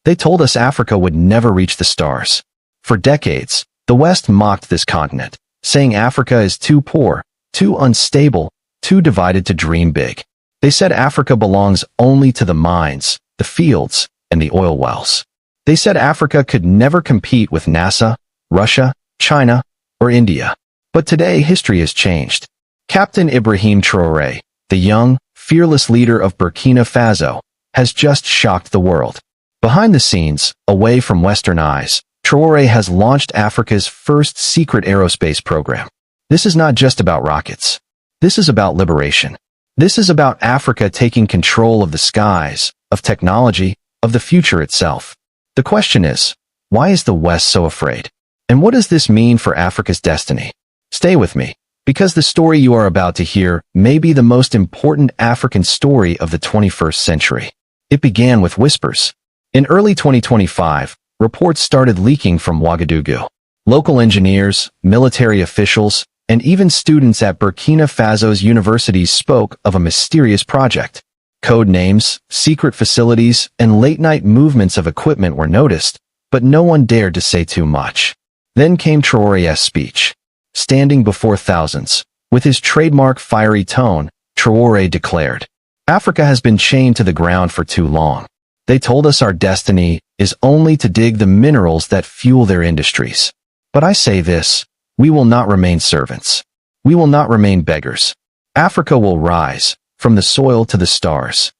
They told us Africa would never reach the stars. For decades, the West mocked this continent, saying Africa is too poor, too unstable, too divided to dream big. They said Africa belongs only to the mines, the fields, and the oil wells. They said Africa could never compete with NASA, Russia, China, or India. But today, history has changed. Captain Ibrahim Traoré, the young, fearless leader of Burkina Faso, has just shocked the world. Behind the scenes, away from Western eyes, Traoré has launched Africa's first secret aerospace program. This is not just about rockets. This is about liberation. This is about Africa taking control of the skies, of technology, of the future itself. The question is, why is the West so afraid? And what does this mean for Africa's destiny? Stay with me, because the story you are about to hear may be the most important African story of the 21st century. It began with whispers. In early 2025, reports started leaking from Ouagadougou. Local engineers, military officials, and even students at Burkina Faso's universities spoke of a mysterious project. Code names, secret facilities, and late-night movements of equipment were noticed, but no one dared to say too much. Then came Traoré's speech. Standing before thousands, with his trademark fiery tone, Traoré declared, "Africa has been chained to the ground for too long. They told us our destiny is only to dig the minerals that fuel their industries. But I say this, we will not remain servants. We will not remain beggars. Africa will rise, from the soil to the stars."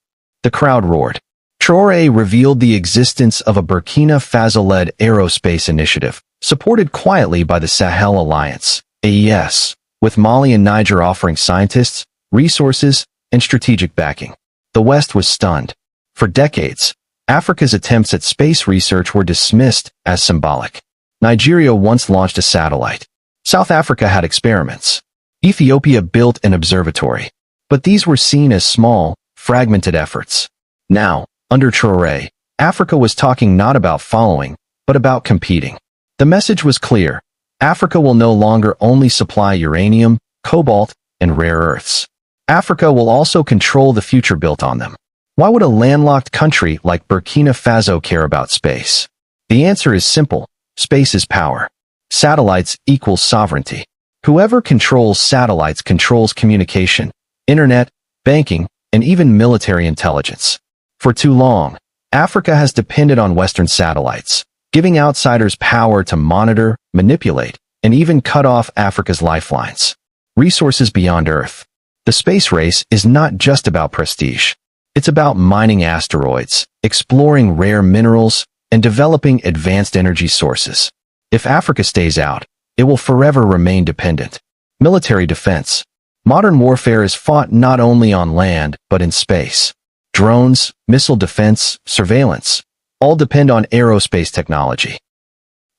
The crowd roared. Traoré revealed the existence of a Burkina Faso-led aerospace initiative, supported quietly by the Sahel Alliance, AES, with Mali and Niger offering scientists, resources, and strategic backing. The West was stunned. For decades, Africa's attempts at space research were dismissed as symbolic. Nigeria once launched a satellite. South Africa had experiments. Ethiopia built an observatory. But these were seen as small, fragmented efforts. Now, under Traoré, Africa was talking not about following, but about competing. The message was clear. Africa will no longer only supply uranium, cobalt, and rare earths. Africa will also control the future built on them. Why would a landlocked country like Burkina Faso care about space? The answer is simple. Space is power. Satellites equals sovereignty. Whoever controls satellites controls communication, internet, banking, and even military intelligence. For too long, Africa has depended on Western satellites, giving outsiders power to monitor, manipulate, and even cut off Africa's lifelines. Resources beyond Earth. The space race is not just about prestige. It's about mining asteroids, exploring rare minerals, and developing advanced energy sources. If Africa stays out, it will forever remain dependent. Military defense. Modern warfare is fought not only on land, but in space. Drones, missile defense, surveillance, all depend on aerospace technology.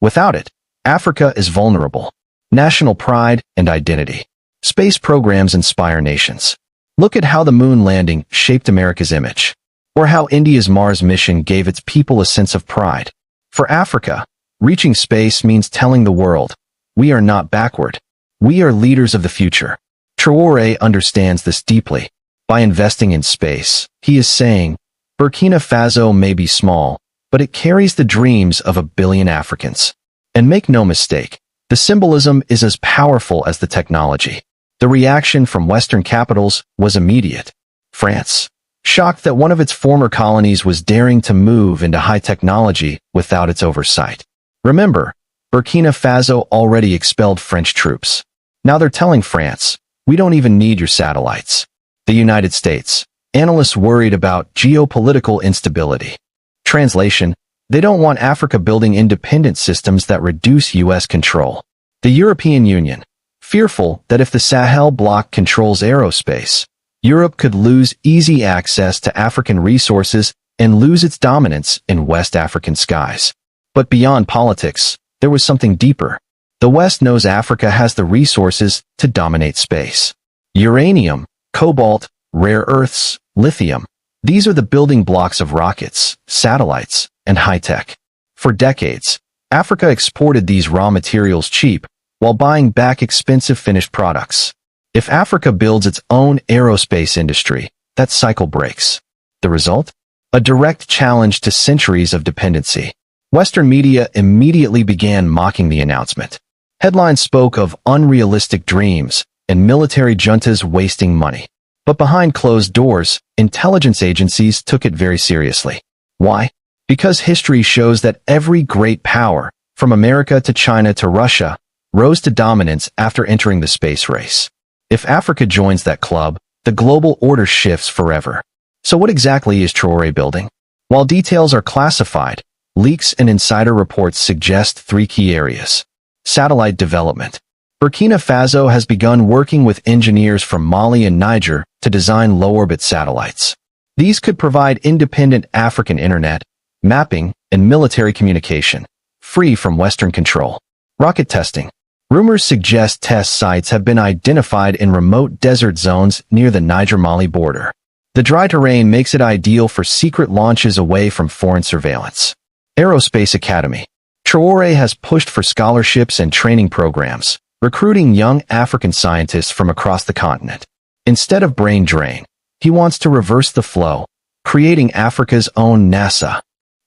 Without it, Africa is vulnerable. National pride and identity. Space programs inspire nations. Look at how the moon landing shaped America's image, or how India's Mars mission gave its people a sense of pride. For Africa, reaching space means telling the world, we are not backward. We are leaders of the future. Traoré understands this deeply. By investing in space, he is saying, Burkina Faso may be small, but it carries the dreams of 1 billion Africans. And make no mistake, the symbolism is as powerful as the technology. The reaction from Western capitals was immediate. France, shocked that one of its former colonies was daring to move into high technology without its oversight. Remember, Burkina Faso already expelled French troops. Now they're telling France, we don't even need your satellites. The United States, analysts worried about geopolitical instability. Translation, they don't want Africa building independent systems that reduce U.S. control. The European Union, fearful that if the Sahel bloc controls aerospace, Europe could lose easy access to African resources and lose its dominance in West African skies. But beyond politics, there was something deeper. The West knows Africa has the resources to dominate space. Uranium, cobalt, rare earths, lithium. These are the building blocks of rockets, satellites, and high-tech. For decades, Africa exported these raw materials cheap, while buying back expensive finished products. If Africa builds its own aerospace industry, that cycle breaks. The result? a direct challenge to centuries of dependency. Western media immediately began mocking the announcement. Headlines spoke of unrealistic dreams and military juntas wasting money. But behind closed doors, intelligence agencies took it very seriously. Why? Because history shows that every great power, from America to China to Russia, rose to dominance after entering the space race. If Africa joins that club, the global order shifts forever. So what exactly is Traore building? While details are classified, leaks and insider reports suggest three key areas. Satellite development. Burkina Faso has begun working with engineers from Mali and Niger to design low-orbit satellites. These could provide independent African internet, mapping, and military communication, free from Western control. Rocket testing. Rumors suggest test sites have been identified in remote desert zones near the Niger-Mali border. The dry terrain makes it ideal for secret launches away from foreign surveillance. Aerospace Academy. Traore has pushed for scholarships and training programs, recruiting young African scientists from across the continent. Instead of brain drain, he wants to reverse the flow, creating Africa's own NASA.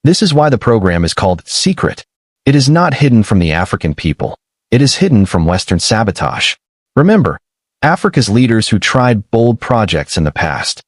This is why the program is called secret. It is not hidden from the African people. It is hidden from Western sabotage. Remember, Africa's leaders who tried bold projects in the past,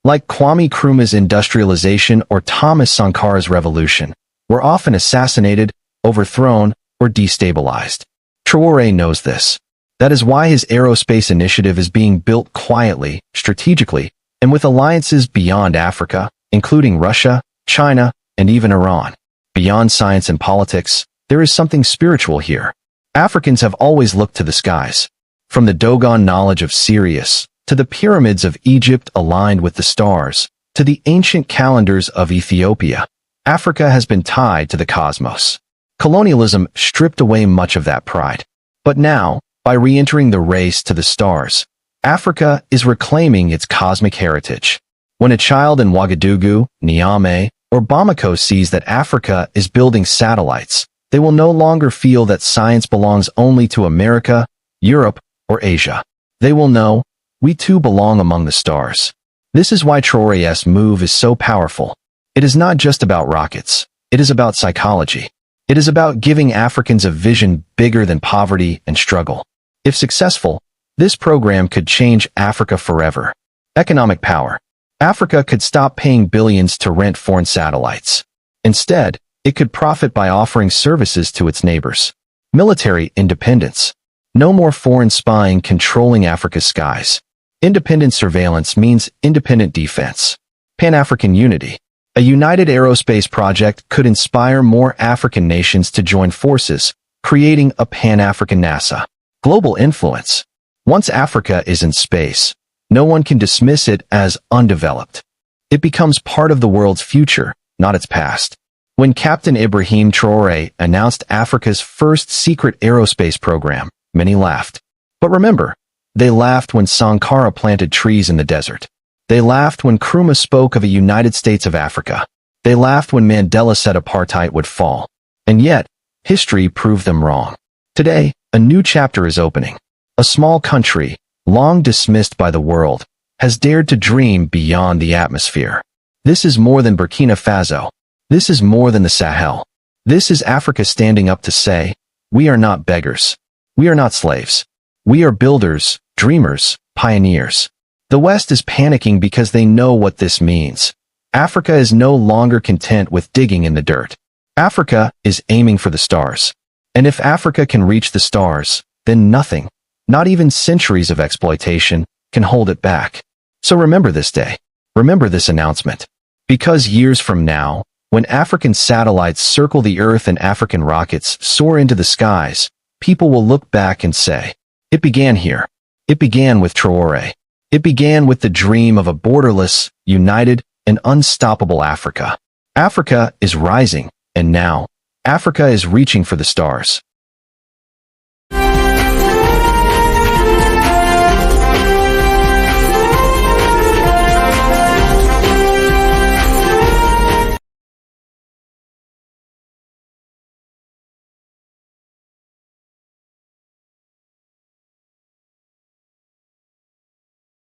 like Kwame Nkrumah's industrialization or Thomas Sankara's revolution, were often assassinated, overthrown, or destabilized. Traore knows this. That is why his aerospace initiative is being built quietly, strategically, and with alliances beyond Africa, including Russia, China, and even Iran. Beyond science and politics, there is something spiritual here. Africans have always looked to the skies. From the Dogon knowledge of Sirius, to the pyramids of Egypt aligned with the stars, to the ancient calendars of Ethiopia, Africa has been tied to the cosmos. Colonialism stripped away much of that pride. But now, by re-entering the race to the stars, Africa is reclaiming its cosmic heritage. When a child in Ouagadougou, Niamey, or Bamako sees that Africa is building satellites, they will no longer feel that science belongs only to America, Europe, or Asia. They will know, we too belong among the stars. This is why Traore's move is so powerful. It is not just about rockets. It is about psychology. It is about giving Africans a vision bigger than poverty and struggle. If successful, this program could change Africa forever. Economic power. Africa could stop paying billions to rent foreign satellites. Instead, it could profit by offering services to its neighbors. Military independence. No more foreign spying controlling Africa's skies. Independent surveillance means independent defense. Pan-African unity. A united aerospace project could inspire more African nations to join forces, creating a Pan-African NASA. Global influence. Once Africa is in space, no one can dismiss it as undeveloped. It becomes part of the world's future, not its past. When Captain Ibrahim Traoré announced Africa's first secret aerospace program, many laughed. But remember, they laughed when Sankara planted trees in the desert. They laughed when Nkrumah spoke of a United States of Africa. They laughed when Mandela said apartheid would fall. And yet, history proved them wrong. Today, a new chapter is opening. A small country, long dismissed by the world, has dared to dream beyond the atmosphere. This is more than Burkina Faso. This is more than the Sahel. This is Africa standing up to say, we are not beggars. We are not slaves. We are builders, dreamers, pioneers. The West is panicking because they know what this means. Africa is no longer content with digging in the dirt. Africa is aiming for the stars. And if Africa can reach the stars, then nothing, not even centuries of exploitation, can hold it back. So remember this day. Remember this announcement. Because years from now, when African satellites circle the Earth and African rockets soar into the skies, people will look back and say, it began here. It began with Traore. It began with the dream of a borderless, united, and unstoppable Africa. Africa is rising, and now, Africa is reaching for the stars.